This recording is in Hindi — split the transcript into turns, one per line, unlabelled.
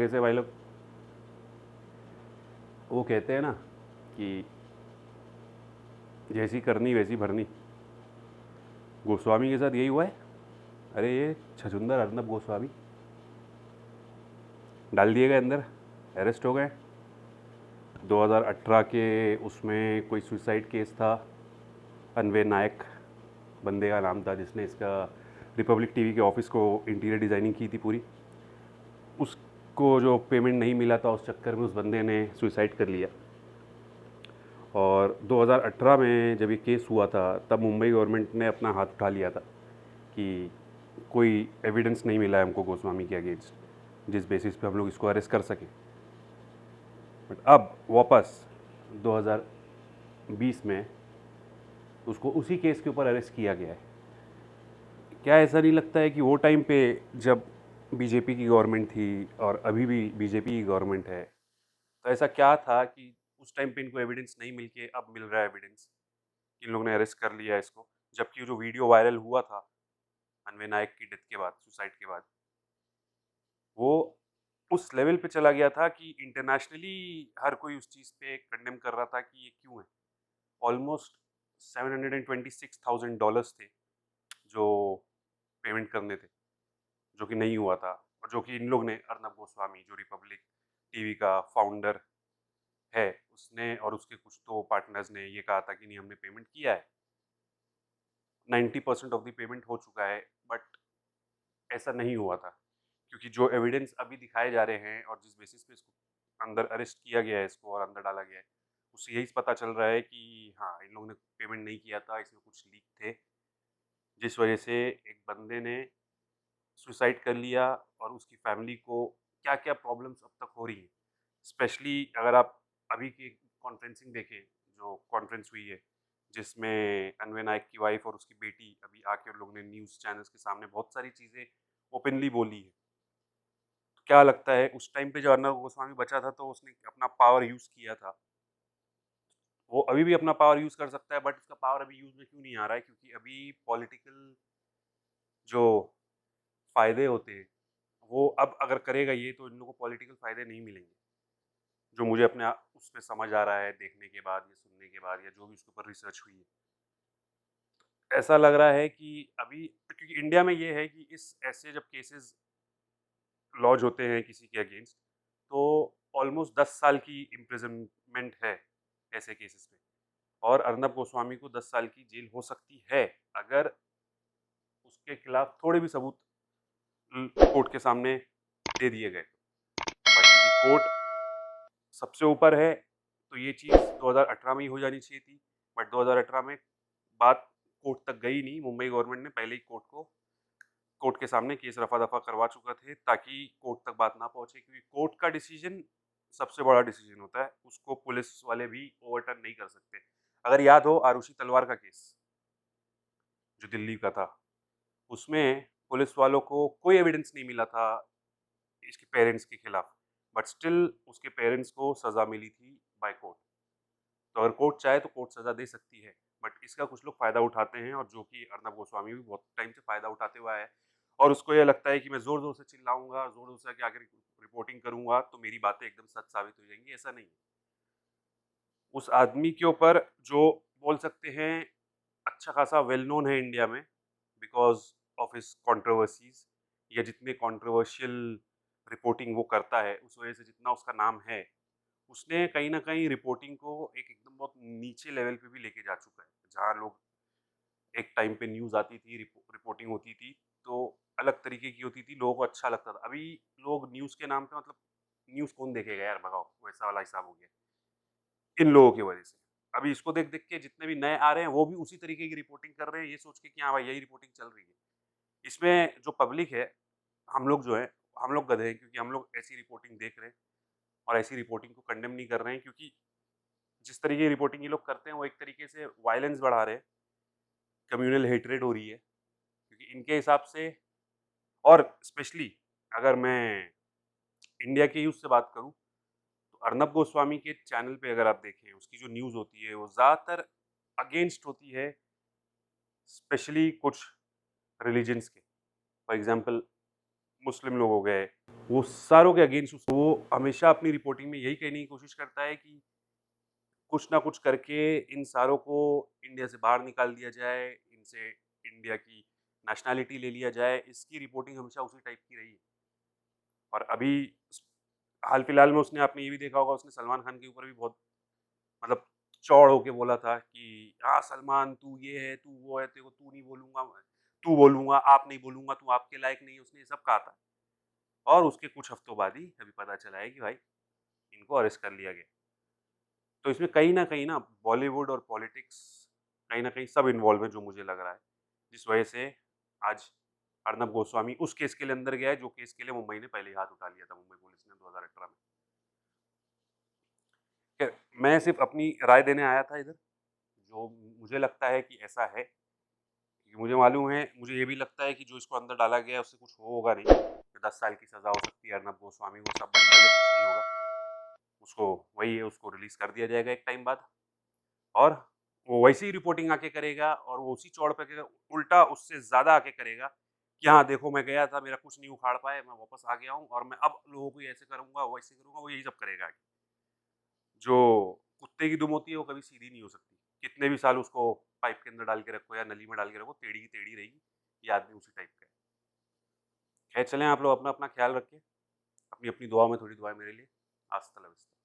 कैसे भाई लोग? वो कहते हैं ना कि जैसी करनी वैसी भरनी। गोस्वामी के साथ यही हुआ है। अरे ये छछुंदर अर्नब गोस्वामी डाल दिए गए अंदर, अरेस्ट हो गए। 2018 के उसमें कोई सुसाइड केस था। अनवे नायक बंदे का नाम था जिसने इसका रिपब्लिक टीवी के ऑफिस को इंटीरियर डिज़ाइनिंग की थी पूरी। उसको जो पेमेंट नहीं मिला था उस चक्कर में उस बंदे ने सुसाइड कर लिया। और 2018 में जब ये केस हुआ था तब मुंबई गवर्नमेंट ने अपना हाथ उठा लिया था कि कोई एविडेंस नहीं मिला है हमको गोस्वामी के अगेंस्ट जिस बेसिस पे हम लोग इसको अरेस्ट कर सकें। बट अब वापस 2020 में उसको उसी केस के ऊपर अरेस्ट किया गया है। क्या ऐसा नहीं लगता है कि वो टाइम पे जब बीजेपी की गवर्नमेंट थी और अभी भी बीजेपी की गवर्नमेंट है, तो ऐसा क्या था कि उस टाइम पे इनको एविडेंस नहीं मिल के अब मिल रहा है एविडेंस, इन लोगों ने अरेस्ट कर लिया इसको। जबकि जो वीडियो वायरल हुआ था अनवे नायक की डेथ के बाद, सुसाइड के बाद, वो उस लेवल पे चला गया था कि इंटरनेशनली हर कोई उस चीज़ पे कंडेम कर रहा था कि ये क्यों है। ऑलमोस्ट $726,000 थे जो पेमेंट करने थे, जो कि नहीं हुआ था। और जो कि इन लोग ने, अर्नब गोस्वामी जो रिपब्लिक टीवी का फाउंडर है, उसने और उसके कुछ तो पार्टनर्स ने ये कहा था कि नहीं हमने पेमेंट किया है, 90% ऑफ द पेमेंट हो चुका है। बट ऐसा नहीं हुआ था क्योंकि जो एविडेंस अभी दिखाए जा रहे हैं और जिस बेसिस पे इसको अंदर अरेस्ट किया गया है इसको और अंदर डाला गया है, उससे यही पता चल रहा है कि हाँ इन लोगों ने पेमेंट नहीं किया था, इसमें कुछ लीक थे जिस वजह से एक बंदे ने सुसाइड कर लिया। और उसकी फैमिली को क्या क्या प्रॉब्लम्स अब तक हो रही हैं, स्पेशली अगर आप अभी की कॉन्फ्रेंसिंग देखें, जो कॉन्फ्रेंस हुई है जिसमें अनवे नायक की वाइफ और उसकी बेटी अभी आके उन लोगों ने न्यूज़ चैनल्स के सामने बहुत सारी चीज़ें ओपनली बोली है। तो क्या लगता है उस टाइम पे जो अर्नब गोस्वामी बचा था तो उसने अपना पावर यूज़ किया था, वो अभी भी अपना पावर यूज़ कर सकता है। बट उसका पावर अभी यूज़ में क्यों नहीं आ रहा है? क्योंकि अभी पॉलिटिकल जो फ़ायदे होते हैं वो अब अगर करेगा ये तो इन लोगों को पॉलिटिकल फ़ायदे नहीं मिलेंगे, जो मुझे अपने उसमें समझ आ रहा है देखने के बाद या सुनने के बाद या जो भी उसके ऊपर रिसर्च हुई है। ऐसा लग रहा है कि अभी क्योंकि इंडिया में ये है कि इस ऐसे जब केसेस लॉन्च होते हैं किसी के अगेंस्ट, तो ऑलमोस्ट 10 साल की इम्प्रिजनमेंट है ऐसे केसेस पे। और अर्नब गोस्वामी को 10 साल की जेल हो सकती है अगर उसके खिलाफ थोड़े भी सबूत कोर्ट के सामने दे दिए गए। बट क्योंकि कोर्ट सबसे ऊपर है तो ये चीज़ 2018 में ही हो जानी चाहिए थी। बट 2018 में बात कोर्ट तक गई नहीं। मुंबई गवर्नमेंट ने पहले ही कोर्ट के सामने केस रफा-दफा करवा चुका थे ताकि कोर्ट तक बात ना पहुँचे, क्योंकि कोर्ट का डिसीजन सबसे बड़ा डिसीजन होता है, उसको पुलिस वाले भी ओवरटर्न नहीं कर सकते। अगर याद हो आरुषि तलवार का केस, जो दिल्ली का था, उसमें पुलिस वालों को कोई एविडेंस नहीं मिला था इसके पेरेंट्स के खिलाफ, बट स्टिल उसके पेरेंट्स को सज़ा मिली थी बाय कोर्ट। तो अगर कोर्ट चाहे तो कोर्ट सज़ा दे सकती है, बट इसका कुछ लोग फ़ायदा उठाते हैं और जो कि अर्नब गोस्वामी भी बहुत टाइम से फ़ायदा उठाते हुआ है। और उसको ये लगता है कि मैं ज़ोर-ज़ोर से चिल्लाऊँगा, ज़ोर-ज़ोर से आके रिपोर्टिंग करूँगा तो मेरी बातें एकदम सच साबित हो जाएँगी, ऐसा नहीं है। उस आदमी के ऊपर जो बोल सकते हैं अच्छा खासा वेल नोन है इंडिया में बिकॉज़ ऑफ हिज़ कंट्रोवर्सीज़, या जितने कंट्रोवर्शियल रिपोर्टिंग वो करता है, उस वजह से जितना उसका नाम है, उसने कहीं न कहीं रिपोर्टिंग को एक एकदम बहुत नीचे लेवल पे भी लेके जा चुका है। जहाँ लोग एक टाइम पे न्यूज़ आती थी, रिपोर्टिंग होती थी, तो अलग तरीके की होती थी, लोगों को अच्छा लगता था। अभी लोग न्यूज़ के नाम पे मतलब न्यूज़ कौन देखेगा यार भगाओ, वैसा वाला हिसाब हो गया, इन लोगों की वजह से। अभी इसको देख-देख के जितने भी नए आ रहे हैं, वो भी उसी तरीके की रिपोर्टिंग कर रहे हैं, ये सोच के कि हाँ भाई, यही रिपोर्टिंग चल रही है। इसमें जो पब्लिक है, हम लोग जो हैं, हम लोग गधे हैं क्योंकि हम लोग ऐसी रिपोर्टिंग देख रहे हैं और ऐसी रिपोर्टिंग को कंडेम नहीं कर रहे हैं, क्योंकि जिस तरीके की रिपोर्टिंग ये लोग करते हैं, वो एक तरीके से वायलेंस बढ़ा रहे हैं, कम्युनल हेट्रेड हो रही है, क्योंकि इनके हिसाब से। और स्पेशली अगर मैं इंडिया के यूथ से बात करूँ, तो अर्नब गोस्वामी के चैनल पे अगर आप देखें, उसकी जो न्यूज़ होती है, वो ज़्यादातर अगेंस्ट होती है, स्पेशली कुछ रिलिजन्स के। फॉर एग्ज़ाम्पल मुस्लिम लोग हो गए, वो सारों के अगेंस्ट वो हमेशा अपनी रिपोर्टिंग में यही कहने की कोशिश करता है कि कुछ ना कुछ करके इन सारों को इंडिया से बाहर निकाल दिया जाए, इनसे इंडिया की नेशनैलिटी ले लिया जाए, इसकी रिपोर्टिंग हमेशा उसी टाइप की रही है। और अभी हाल-फिलहाल में उसने आपने ये भी देखा होगा उसने सलमान खान के ऊपर भी बहुत मतलब चौड़ होके बोला था कि हाँ, सलमान तू ये है, तू वो है, तेरे को तू नहीं बोलूँगा मैं, तू बोलूँगा, आप नहीं बोलूँगा, तू आपके लायक नहीं है, उसने ये सब कहा था। और उसके कुछ हफ्तों बाद ही अभी पता चला है कि भाई इनको अरेस्ट कर लिया गया। तो इसमें कहीं न बॉलीवुड और पॉलिटिक्स कहीं न कहीं सब इन्वॉल्व है जो मुझे लग रहा है। जिस वजह से आज अर्नब गोस्वामी उस केस के लिए अंदर गया है जो केस के लिए मुंबई ने पहले ही हाथ उठा लिया था मुंबई पुलिस ने 2018 में। खैर, मैं सिर्फ़ अपनी राय देने आया था इधर, जो मुझे लगता है कि ऐसा है। क्योंकि मुझे मालूम है मुझे ये भी लगता है कि जो इसको अंदर डाला गया है उससे कुछ होगा नहीं। 10 साल की सज़ा हो सकती है अर्नब गोस्वामी को, सब बंद कर ले, कुछ नहीं होगा। उसको वही है, उसको रिलीज़ कर दिया जाएगा एक टाइम बाद और वो वैसी ही रिपोर्टिंग आके करेगा और वो उसी चौड़ पे के उल्टा उससे ज़्यादा आके करेगा कि हाँ, देखो मैं गया था, मेरा कुछ नहीं उखाड़ पाए, मैं वापस आ गया हूँ और मैं अब लोगों को ये ऐसे करूँगा, वैसे करूँगा, वो यही सब करेगा आगे। जो कुत्ते की दुम होती है वो कभी सीधी नहीं हो सकती। कितने भी साल उसको पाइप के अंदर डाल के रखो या नली में डाल के रखो, टेढ़ी की टेढ़ी रहेगी। ये आदमी उसी टाइप का है। खैर चलें आप लोग अपना-अपना ख़्याल रखिए। अपनी-अपनी दुआ में थोड़ी दुआएँ मेरे लिए। हस्त la vista।